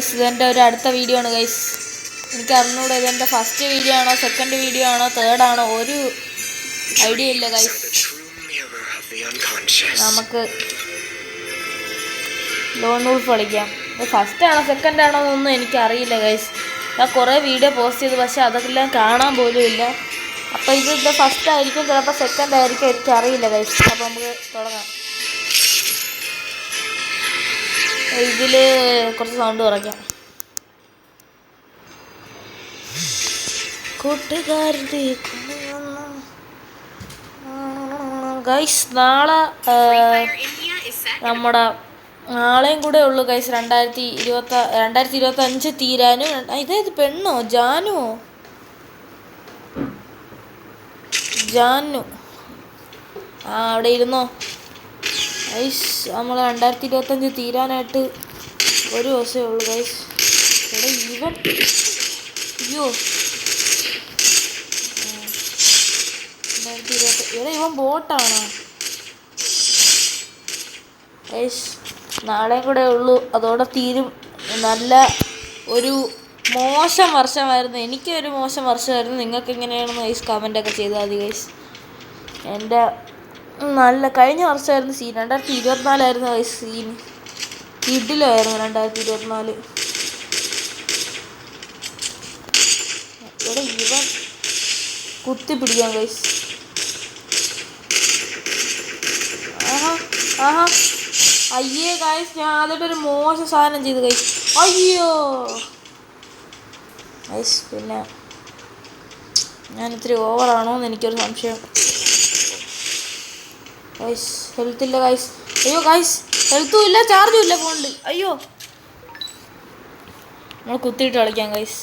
ഇതെൻ്റെ ഒരു അടുത്ത വീഡിയോ ആണ് ഗൈസ്. എനിക്ക് അറിഞ്ഞൂടെ ഇതെൻ്റെ ഫസ്റ്റ് വീഡിയോ ആണോ സെക്കൻഡ് വീഡിയോ ആണോ തേർഡ് ആണോ ഒരു ഐഡിയ ഇല്ല ഗൈസ്. നമുക്ക് ലോൺ വൂൾഫ് കളിക്കാം. ഫസ്റ്റ് ആണോ സെക്കൻഡ് ആണോ എന്നൊന്നും എനിക്കറിയില്ല ഗൈസ്. ഞാൻ കുറേ വീഡിയോ പോസ്റ്റ് ചെയ്തു, പക്ഷേ അതെല്ലാം കാണാൻ പോലും ഇല്ല. അപ്പോൾ ഇത് ഫസ്റ്റ് ആയിരിക്കും, ചിലപ്പോൾ സെക്കൻഡ് ആയിരിക്കും, എനിക്കറിയില്ല ഗൈസ്. അപ്പോൾ നമുക്ക് തുടങ്ങാം. ഇതിൽ കുറച്ച് സൗണ്ട് കുറയ്ക്കാം. കൂട്ടുകാരുടെ ഗൈസ് നാളെയും കൂടെ ഉള്ളു ഗൈസ് 2025 തീരാനും. ഇതേത് പെണ്ണോ ജാനുവോ? അവിടെ ഇരുന്നോ ഗൈസ്. നമ്മൾ 2025 തീരാനായിട്ട് ഒരു ദിവസമേ ഉള്ളൂ ഗൈസ്. ഇവിടെ ഇവൻ അയ്യോ ഇവൻ ബോട്ടാണോ ഗൈസ്? നാളെയും കൂടെ ഉള്ളൂ, അതോടെ തീരും. നല്ല ഒരു മോശം വർഷമായിരുന്നു, എനിക്കൊരു മോശം വർഷമായിരുന്നു. നിങ്ങൾക്ക് എങ്ങനെയാണെന്ന് ഗൈസ് കമൻ്റൊക്കെ ചെയ്താൽ മതി ഗൈസ്. എൻ്റെ നല്ല കഴിഞ്ഞ വർഷമായിരുന്നു 2024 ഗൈസ്. കിഡിലായിരുന്നു 2024. ഇവിടെ ഇവൻ കുത്തി പിടിക്കാം ഗൈസ്. ആഹാ അയ്യേ ഗൈസ്, ഞാൻ ആദ്യമായിട്ടൊരു മോശം സാധനം ചെയ്തു ഗൈസ്. അയ്യോ ഗൈസ്, പിന്നെ ഞാൻ ഇത്തിരി ഓവറാണോ എന്ന് എനിക്കൊരു സംശയം ഗൈസ്. ഹെൽത്തില്ല ഗൈസ്. അയ്യോ ഗൈസ്, ഹെൽത്തും ഇല്ല ചാർജും ഇല്ല ഫോണിൽ. അയ്യോ, നമ്മൾ കുത്തിയിട്ട് കളിക്കാം ഗൈസ്.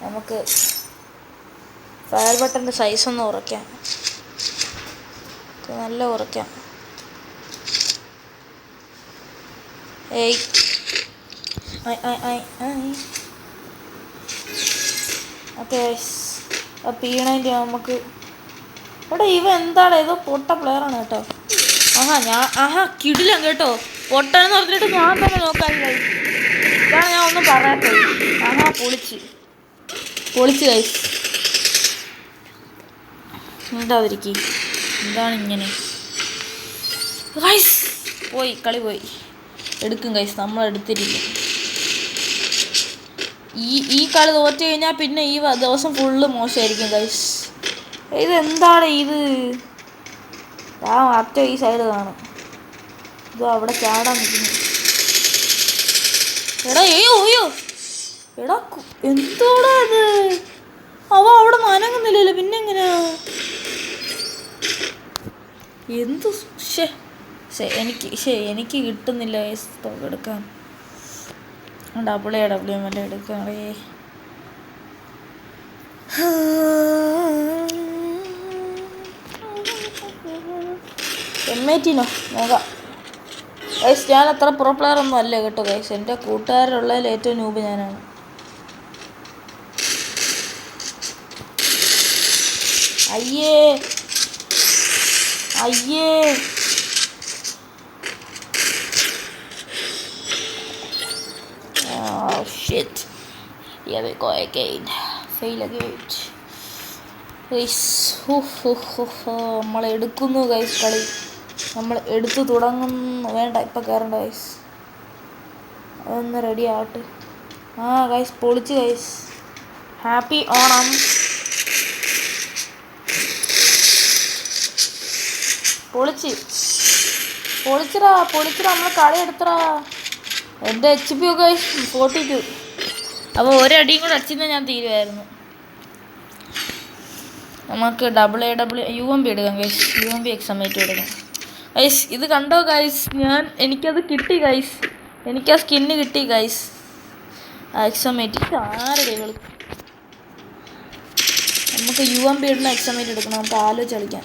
നമുക്ക് ഫയർ ബട്ടൻ്റെ സൈസ് ഒന്ന് കുറയ്ക്കാം, നല്ല കുറയ്ക്കാം. ഓക്കെ ഗൈസ്, പീണതിൻ്റെ നമുക്ക് ഇവിടെ ഇവ എന്താണ് ഏതോ പൊട്ട പ്ലെയറാണ് കേട്ടോ. കിടിലം കേട്ടോ. പൊട്ടെന്ന് പറഞ്ഞിട്ട് ഞാൻ തന്നെ നോക്കാനില്ല. ഇതാണ് ഞാൻ ഒന്നും പറയാത്തത്. പൊളിച്ച് ഗൈസ്. എന്താതിരിക്കും, എന്താണ് ഇങ്ങനെ ഗൈസ്? കളി പോയി. എടുക്കും ഗൈസ്, നമ്മളെടുത്തിരിക്കും. ഈ കളി തോറ്റ് കഴിഞ്ഞാൽ പിന്നെ ഈ ദിവസം ഫുള്ള് മോശമായിരിക്കും ഗൈസ്. ഇതെന്താണ് ഇത്? മറ്റേ ഈ സൈഡ് കാണും. ഇതോ അവിടെ ചാടാൻ നിൽക്കുന്നു. എടാ എന്തോടാ അത്? അവിടെ നനങ്ങുന്നില്ലല്ലോ, പിന്നെ എങ്ങനെയാ? എന്തു എനിക്ക് കിട്ടുന്നില്ല എടുക്കാൻ. WM എടുക്കാണേ. M18 നോക്കാം ഗൈസ്. ഞാൻ അത്ര പ്രോ പ്ലെയർ ഒന്നും അല്ല കേട്ടോ ഗൈസ്. എൻ്റെ കൂട്ടുകാരുള്ളതിൽ ഏറ്റവും നൂബ് ഞാനാണ്. അയ്യേ shit, here we go again, fail again guys. നമ്മൾ എടുക്കുന്നു ഗൈസ്, കളി നമ്മൾ എടുത്തു തുടങ്ങുന്നു. വേണ്ട, ഇപ്പം കയറണ്ട ഗൈസ്, അതൊന്ന് റെഡി ആവട്ടെ. ഗൈസ് പൊളിച്ച് ഗൈസ്. ഹാപ്പി ഓണം. പൊളിച്ചടാ നമ്മൾ കളി എടുത്തടാ. എൻ്റെ HP ഒക്കെ 42. അപ്പോൾ ഒരടിയും കൂടെ അടിച്ചിരുന്നാൽ ഞാൻ തീരുമായിരുന്നു. നമുക്ക് UMP എടുക്കാം ഗൈസ്. UMP എക്സമേറ്റ് എടുക്കാം ഗൈസ്. ഇത് കണ്ടോ ഗൈസ്, എനിക്കത് കിട്ടി ഗൈസ്. എനിക്ക് ആ സ്കിന്ന് കിട്ടി ഗൈസ്. എക്സമേറ്റ് ആരുടെ കളി? നമുക്ക് UMP ഇടുന്ന എക്സമേറ്റ് എടുക്കണം. നമുക്ക് ആലോചിച്ച് കളിക്കാം.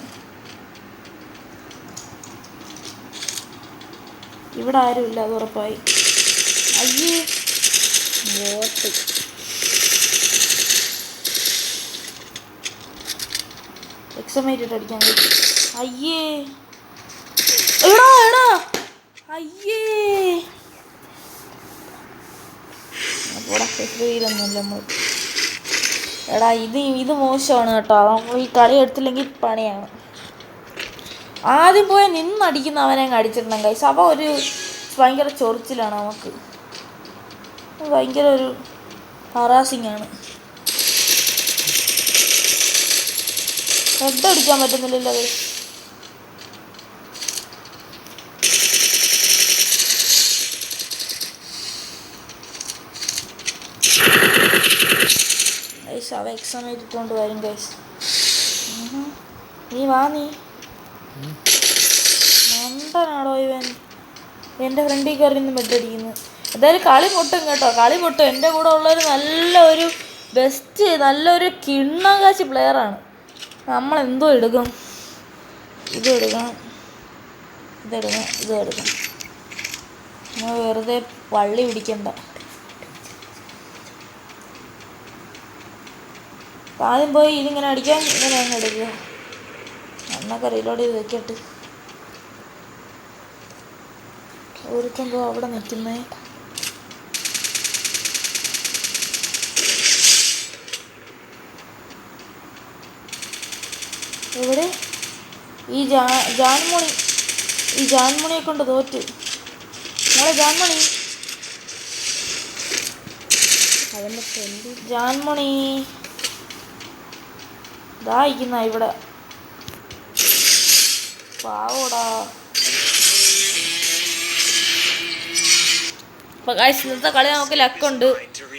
ഇവിടെ ആരുമില്ല, അത് ഉറപ്പായി. അയ്യേ വോട്ട് എക്സമേറ്റ് അടിക്കാൻ. അയ്യേ അയ്യേ തീരൊന്നുമില്ല നമ്മൾ. എടാ ഇത് മോശമാണ് കേട്ടോ. നമ്മൾ ഈ കളി എടുത്തില്ലെങ്കിൽ പണിയാണ്. ആദ്യം പോയി നിന്നടിക്കുന്ന അവനെ അങ്ങ് അടിച്ചിട്ടുണ്ടെങ്കിൽ ഗൈസ്. അവ ഒരു ഭയങ്കര ചൊറിച്ചിലാണ് നമുക്ക്. ഭയങ്കര ഒരു ഹറാസിങ് ആണ്. ഹെഡ് അടിക്കാൻ പറ്റുന്നില്ലല്ലോ ഗൈസ്. ഗൈസ് അവ എക്സാം എഴുതിക്കൊണ്ട് വരും ഗൈസ്. നീ വാ, നീ മണ്ടനാടോ ഇവൻ. എൻ്റെ ഫ്രണ്ടിൽ കയറി നിന്ന് ബെഡടിക്കുന്നു. എന്തായാലും കളി പൊട്ടും കേട്ടോ, കളി പൊട്ടും. എൻ്റെ കൂടെ ഉള്ളൊരു നല്ലൊരു ബെസ്റ്റ് നല്ലൊരു കിണ്ണകാശി പ്ലെയറാണ്. നമ്മളെന്തോ എടുക്കും, ഇതെടുക്കണം, ഇതെടുക്കണം. നമ്മൾ വെറുതെ വള്ളി പിടിക്കണ്ട. ആദ്യം പോയി ഇതിങ്ങനെ അടിക്കാൻ ഇങ്ങനെ അങ്ങ് എടുക്കുക. എന്നൊക്കെ റീലോഡ് ചെയ്ത് വെക്കട്ട്. ഒരുക്കെന്തോ അവിടെ നിൽക്കുന്നേ. എവിടെ ഈ ജാൻമണിയെ കൊണ്ട് തോറ്റ്. മോളെ ജാൻമണി ഇതാ ഇരിക്കുന്ന ഇവിടെ. പാവോടാ. അപ്പോൾ ഗൈസ് ഇന്നത്തെ കളി നമുക്ക് ലക്കുണ്ട്.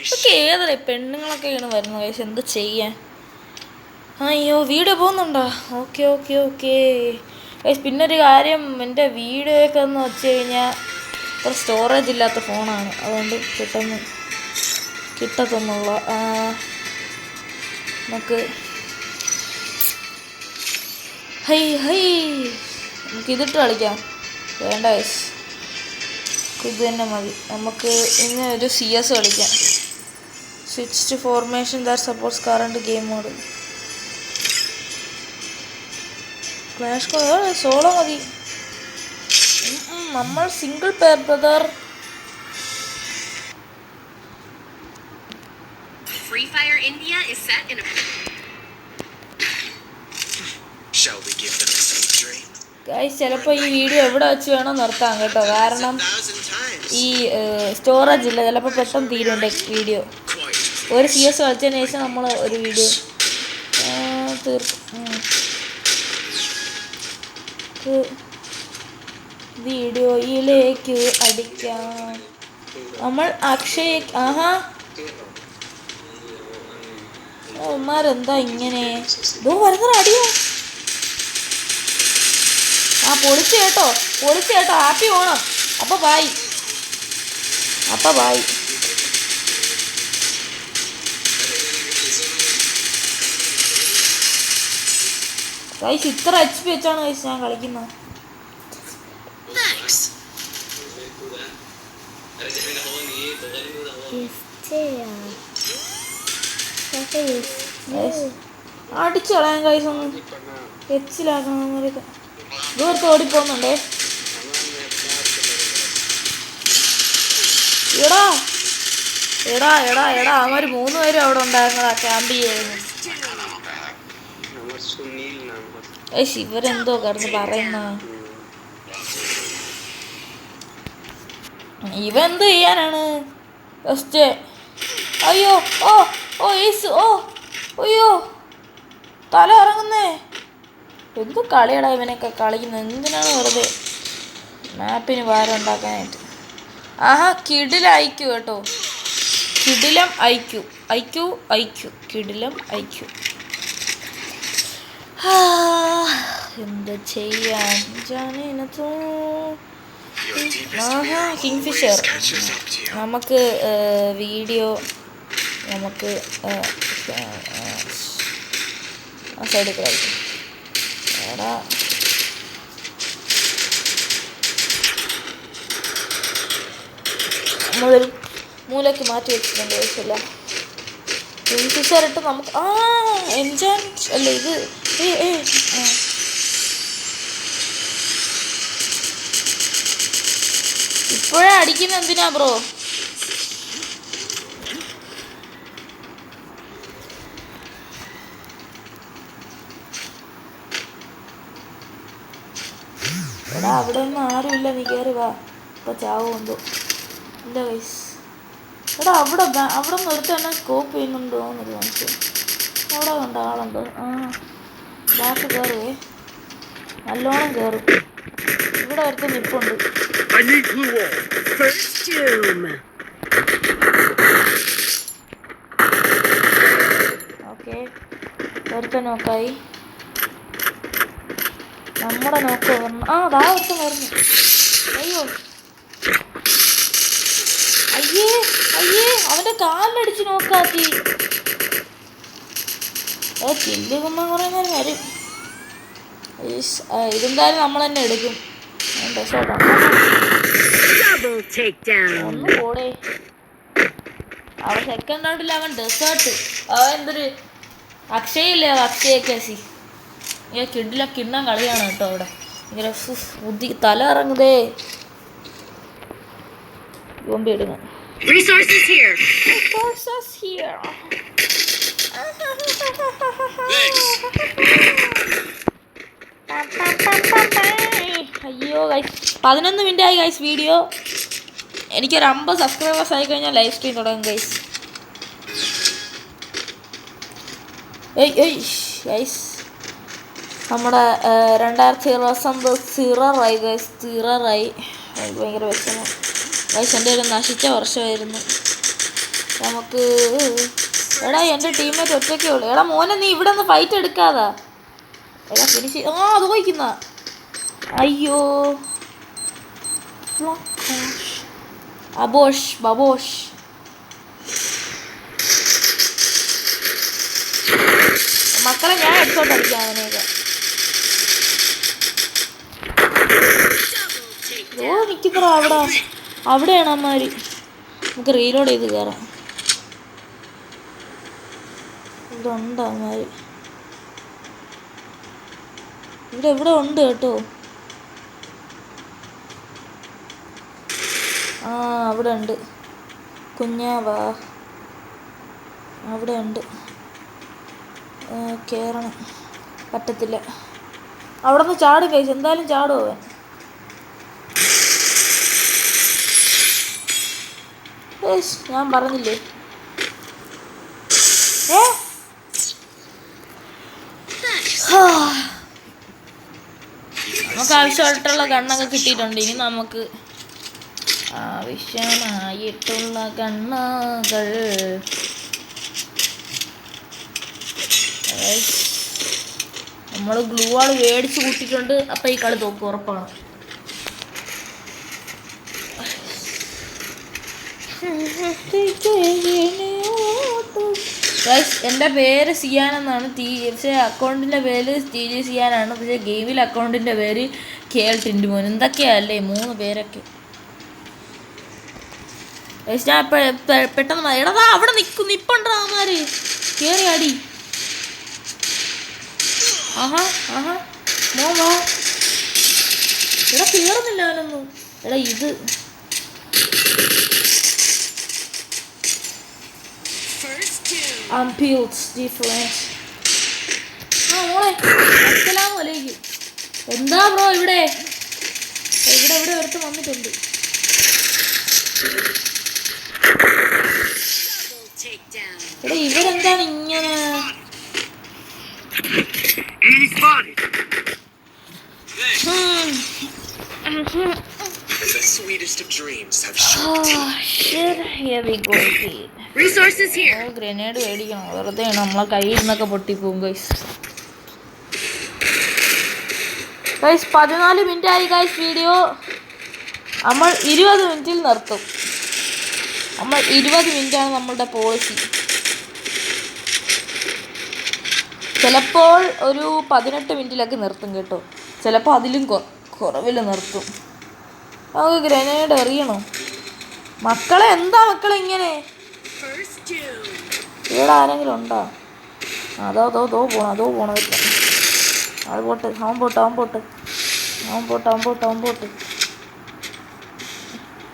ഇതൊക്കെ ഏതല്ലേ പെണ്ണുങ്ങളൊക്കെയാണ് വരുന്നത് ഗൈസ്. എന്ത് ചെയ്യാൻ. അയ്യോ വീഡിയോ പോകുന്നുണ്ടോ? Okay guys. പിന്നൊരു കാര്യം, എൻ്റെ വീഡിയോയൊക്കെ എന്ന് വെച്ച് കഴിഞ്ഞാൽ ഇത്ര സ്റ്റോറേജ് ഇല്ലാത്ത ഫോണാണ്. അതുകൊണ്ട് പെട്ടെന്ന് കിട്ടത്തൊന്നുള്ള. നമുക്ക് നമുക്കിതിട്ട് കളിക്കാം. വേണ്ട ഗൈസ്, ഇത് തന്നെ മതി. നമുക്ക് ഇന്ന് ഒരു CS കളിക്കാം. Switch to formation that supports current game mode. Clash solo മതി. നമ്മൾ single pair brother. Free Fire India is set in a Shall we give them a sweet dream? Guys ചിലപ്പോൾ ഈ വീഡിയോ എവിടെ വെച്ച് വേണം നിർത്താം കേട്ടോ. കാരണം ഈ സ്റ്റോറേജ് ഇല്ല. ചിലപ്പോൾ പെട്ടെന്ന് തീരുണ്ട് വീഡിയോ. ഒരു CS കളിച്ചതിന് ശേഷം നമ്മൾ ഒരു വീഡിയോയിലേക്ക് അടിക്കാം. നമ്മൾ അക്ഷയ് ഉമ്മാരെന്താ ഇങ്ങനെ വരുന്ന അടിയോ. പൊളിച്ച് കേട്ടോ. ഹാപ്പി ഓണം. അപ്പോൾ ബായ്. ഗൈസ് ഇത്ര HP വെച്ചാണ് ഗൈസ് ഞാൻ കളിക്കുന്നത്. അടിച്ചു കളയാൻ ഗൈസ്. ഒന്ന് എച്ചിലാക്കണം. ദൂരത്ത് ഓടിപ്പോന്നുണ്ടേ. എടാ അവന്മാർ 3 പേരും അവിടെ ഉണ്ടായിരുന്നതാ. ക്യാമ്പ് ചെയ്യുന്നു. ഇവരെന്തോ കിടന്ന് പറയുന്ന. ഇവെന്ത് ചെയ്യാനാണ് ഫസ്റ്റ്. അയ്യോ തല ഇറങ്ങുന്നേ. എന്ത് കളിയടാ ഇവനൊക്കെ കളിക്കുന്നത്. എന്തിനാണ് വെറുതെ മാപ്പിന് ഭാരം ഉണ്ടാക്കാനായിട്ട്. കിടിലം അയക്കൂ കേട്ടോ. കിടിലം അയക്കൂ. കിടിലം അയക്കൂ. എന്ത് ചെയ്യാൻ. കിങ്ഫിഷർ നമുക്ക് വീഡിയോ നമുക്ക് സൈഡിൽ കളിക്കും. നമ്മളൊരു മൂലയ്ക്ക് മാറ്റി വെച്ചിട്ടുണ്ട്. ആവശ്യമില്ല. കിങ്ഫിഷറിട്ട് നമുക്ക് എൻജോയ് അല്ല ഇത്. ഇപ്പോഴേ അടിക്കുന്ന എന്തിനാ ബ്രോ? എടാ അവിടെ ഒന്നും ആരുമില്ല, നീ കയറി വാ. ഇപ്പം ചാവുണ്ടോ ഇല്ല ഗൈസ്. എടാ അവിടെ നിന്ന് ഒരുത്ത തന്നെ സ്കോപ്പ് ചെയ്യുന്നുണ്ടോ എന്നൊരു സംശയം. അവിടെ കണ്ട ആളുണ്ട്. ആ ബാക്ക് കയറുവേ, നല്ലോണം കയറും. ഇവിടെ ഒരുത്ത നിപ്പുണ്ട്. ഓക്കെ, ഒരുത്ത നോക്കായി. നമ്മുടെ നോക്ക് വരണം. ആ ദാ ഒരുത്തൻ വരുന്നു. അയ്യോ അയ്യേ അയ്യേ, അവൻ്റെ കാലിലടിച്ച് നോക്കാത്തി. കില്ല് കുമ്മ കുറേ നേരം വരും. ഇതെന്തായാലും നമ്മൾ തന്നെ എടുക്കും. ഒന്ന് പോടേ. അവൻ സെക്കൻഡ് റൗണ്ടിൽ അവൻ ഡെസേർട്ട്. അവൻ എന്തൊരു അക്ഷയല്ലേ, അക്ഷയൊക്കെ സി കിഡിലെ കിണ്ണം കളിയാണ് കേട്ടോ. അവിടെ ഭയങ്കര ബുദ്ധി തല ഇറങ്ങുതേ. ബോംബി എടുക്കണം. അയ്യോ ഗൈസ്, 11 മിനിറ്റ് ആയി ഗൈസ് വീഡിയോ. എനിക്കൊരു 50 സബ്സ്ക്രൈബേഴ്സ് ആയി കഴിഞ്ഞാൽ ലൈവ് സ്ട്രീം തുടങ്ങും ഗൈസ്. ഗൈസ് നമ്മുടെ 2020 സിററായി ഗൈസ്, സിററായി. ഭയങ്കര വിഷമം ഗൈസ്, എൻ്റെ ഒരു നശിച്ച വർഷമായിരുന്നു. നമുക്ക് എടാ എൻ്റെ ടീമേറ്റ് ഒറ്റയ്ക്കേ ഉള്ളൂ. എടാ മോനെ, നീ ഇവിടെ നിന്ന് ഫൈറ്റ് എടുക്കാതാ. എടാ ഫിനിഷ്. അത് പോയിക്കുന്ന. അയ്യോ അബോഷ് ബബോഷ്. മക്കളെ ഞാൻ ഹെഡ്ഷോട്ട് അടിക്കാം അവനെയൊക്കെ. ഓ നിൽക്കുന്നോ അവിടെയാണ് അമ്മമാര്. നമുക്ക് റീലോഡ് ചെയ്ത് കയറാം. ഇതുണ്ട് അമ്മമാര് ഇവിടെ ഉണ്ട് കേട്ടോ. ആ അവിടെ ഉണ്ട് കുഞ്ഞാവാ, അവിടെ ഉണ്ട്. കയറണം, പറ്റത്തില്ല. അവിടെ നിന്ന് ചാടും കഴിച്ചു, എന്തായാലും ചാടും അവൻ. ഞാൻ പറഞ്ഞില്ലേ. നമുക്ക് ആവശ്യമായിട്ടുള്ള ഗണ്ണൊക്കെ കിട്ടിയിട്ടുണ്ട്. ഇനി നമുക്ക് ആവശ്യമായിട്ടുള്ള ഗണ്ണുകൾ നമ്മൾ ഗ്ലൂ വാൾ മേടിച്ച് കൂട്ടിയിട്ടുണ്ട്. അപ്പം ഈ കളി തോക്കും ഉറപ്പാണ്. എൻ്റെ പേര് സിയാൻ എന്നാണ്. പക്ഷേ അക്കൗണ്ടിൻ്റെ പേര് TG സിയാനാണ്. പക്ഷേ ഗെയിമിൽ അക്കൗണ്ടിൻ്റെ പേര് KL ടിൻറ്റുമോൻ. എന്തൊക്കെയല്ലേ 3 പേരൊക്കെ. ഞാൻ പെട്ടെന്ന് എടാ അവിടെ നിപ്പണ്ടാമാര് കയറി അടി. ആഹാ മോമോ എടാ കയറുന്നില്ല അവനൊന്നും. എടാ ഇത് എന്താ ബ്രോ ഇവിടെ ഒരുത്ത് വന്നിട്ടുണ്ട്. എടാ ഇവരെന്താണ് ഇങ്ങനെ. ഗ്രനേഡ് മേടിക്കണം, വെറുതെ നമ്മളെ കയ്യിൽ നിന്നൊക്കെ പൊട്ടിപ്പോവും ഗൈസ്. 14 മിനിറ്റ് ആയി ഗൈസ് വീഡിയോ. നമ്മൾ 20 മിനിറ്റിൽ നിർത്തും. 20 മിനിറ്റാണ് നമ്മളുടെ പോളിസി. ചിലപ്പോൾ ഒരു 18 മിനിറ്റിലൊക്കെ നിർത്തും കേട്ടോ, ചിലപ്പോൾ അതിലും കുറവിൽ നിർത്തും. നമുക്ക് ഗ്രനേഡ് എറിയണോ മക്കളെ? എന്താ മക്കളെ ഇങ്ങനെ? ഇവിടെ ആരെങ്കിലും ഉണ്ടോ? അതോ പോണ അത് പോട്ട്. അവൻ പോട്ട്.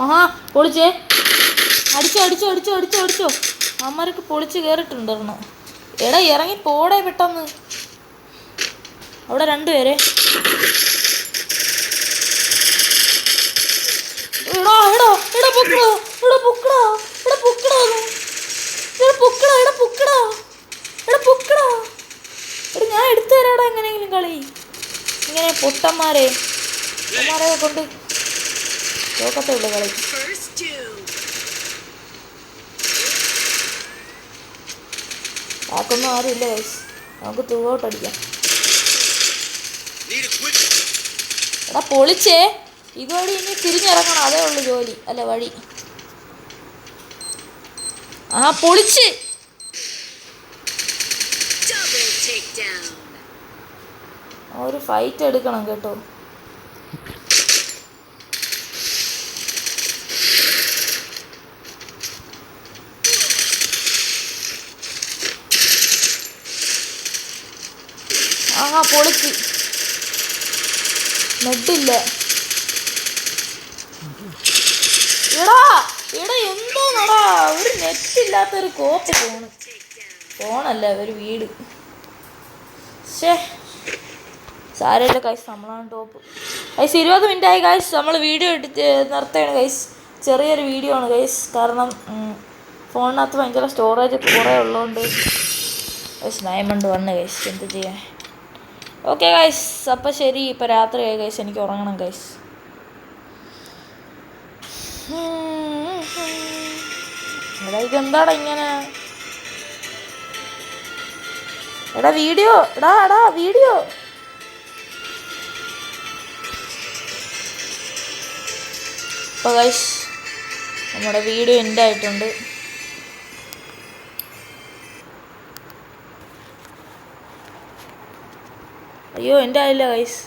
ആഹാ പൊളിച്ചേ. അടിച്ചോ. അമ്മരക്ക് പൊളിച്ച് കയറിട്ടുണ്ടായിരുന്നു. എടാ ഇറങ്ങി പോടേ പെട്ടെന്ന്. അവിടെ 2 പേരെ. ഞാൻ എടുത്തു തരാടാ എങ്ങനെയെങ്കിലും കളി. ഇങ്ങനെ പൊട്ടന്മാരെ കൊണ്ട് നോക്കത്തേ ഉള്ളു കളി. ബാക്കൊന്നും ആരും ഇല്ല ഗൈസ്. നമുക്ക് ത്രൂഔട്ട് അടിക്കാം. എടാ പൊളിച്ചേ. ഇതുവഴി ഇനി തിരിഞ്ഞിറങ്ങണം. അതേ ഉള്ളു ജോലി, അല്ല വഴി. ആ പൊളിച്ച്. ഒരു ഫൈറ്റ് എടുക്കണം കേട്ടോ. ആഹാ പൊളിച്ച്. നെഡില്ല. എടാ എന്തോന്നടാ ഒരു നെറ്റില്ലാത്തൊരു കോപ്പ് ഫോണല്ല ഒരു വീട്. സാരമില്ല കൈസ്, നമ്മളാണ് ടോപ്പ്. ഗൈസ് 20 മിനിറ്റ് ആയി ഗൈസ്. നമ്മൾ വീഡിയോ എടുത്ത് നിർത്തുകയാണ് ഗൈസ്. ചെറിയൊരു വീഡിയോ ആണ് ഗൈസ്. കാരണം ഫോണിനകത്ത് ഭയങ്കര സ്റ്റോറേജ് കുറേ ഉള്ളതുകൊണ്ട് ഗൈസ് ഡയമണ്ട് വന്ന് ഗൈസ്. എന്ത് ചെയ്യാൻ. ഓക്കെ ഗൈസ്, അപ്പം ശരി. ഇപ്പം രാത്രിയായി ഗൈസ്, എനിക്ക് ഉറങ്ങണം ഗൈസ്. എടാ ഇതെന്താടാ ഇങ്ങനെ? എടാ വീഡിയോ, എടാ വീഡിയോ. അപ്പോൾ ഗൈസ് നമ്മുടെ വീഡിയോ എൻഡ് ആയിട്ടുണ്ട്. അയ്യോ എൻ്റെ ആയില്ല ഗൈസ്.